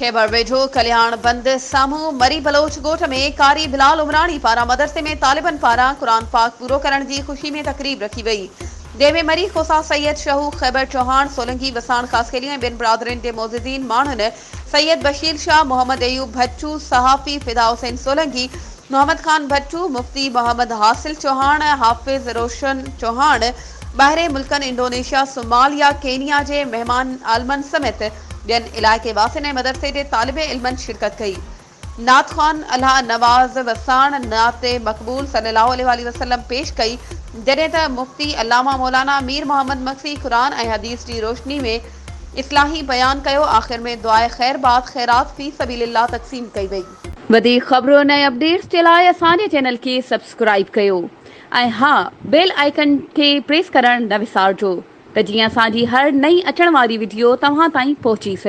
खैबर वेझो कल्याण बंद साम्हूं मरी बलोच ॻोठ में कारी बिलाल उमराणी पारां मदरसे में तालिबन पारां क़ुरान पाक पूरो करण जी ख़ुशी में तक़रीब रखी वई, जंहिंमें मरी खोसा सैयद शहू खैबर चौहान सोलंकी वसाण ख़ासखेली ऐं ॿियनि बिरादरियुनि जे मोज़िज़ीन माण्हुनि सैयद बशीर शाह मोहम्मद अयूब भट्टू सहाफ़ी फिदा हुसैन सोलंकी मोहम्मद खान भट्टू मुफ्ती मोहम्मद हासिल चौहान हाफ़िज़ रोशन चौहान ॿाहिरे मुल्कनि इंडोनेशिया सोमालिया केनिया जे महिमान आलमनि समेत ॿियनि इलाइक़े वासियुनि ऐं मदरसे जे तालिब इल्मनि शिरकत कई। नात ख़्वान अल्लाह नवाज़ वसाण नात मक़बूल सल्लल्लाहु अलैहि वसल्लम पेश कई, जॾहिं त मुफ्ती अल्लामा मौलाना मीर मोहम्मद मक्सी क़ुरान ऐं हदीस जी रोशनी में इस्लाही बयान कयो। आख़िर में दुआए ख़ैर बाद ख़ैरात फी सबीलिल्लाह तक़सीम कई वई। वधीक ख़बरुनि ऐं अपडेट्स जे लाइ असांजे चैनल खे सब्सक्राइब कयो ऐं हा बेल आइकन खे प्रेस करणु न विसारिजो त जीअं असांजी हर नई अचण वारी वीडियो तव्हां ताईं पहुची सघे।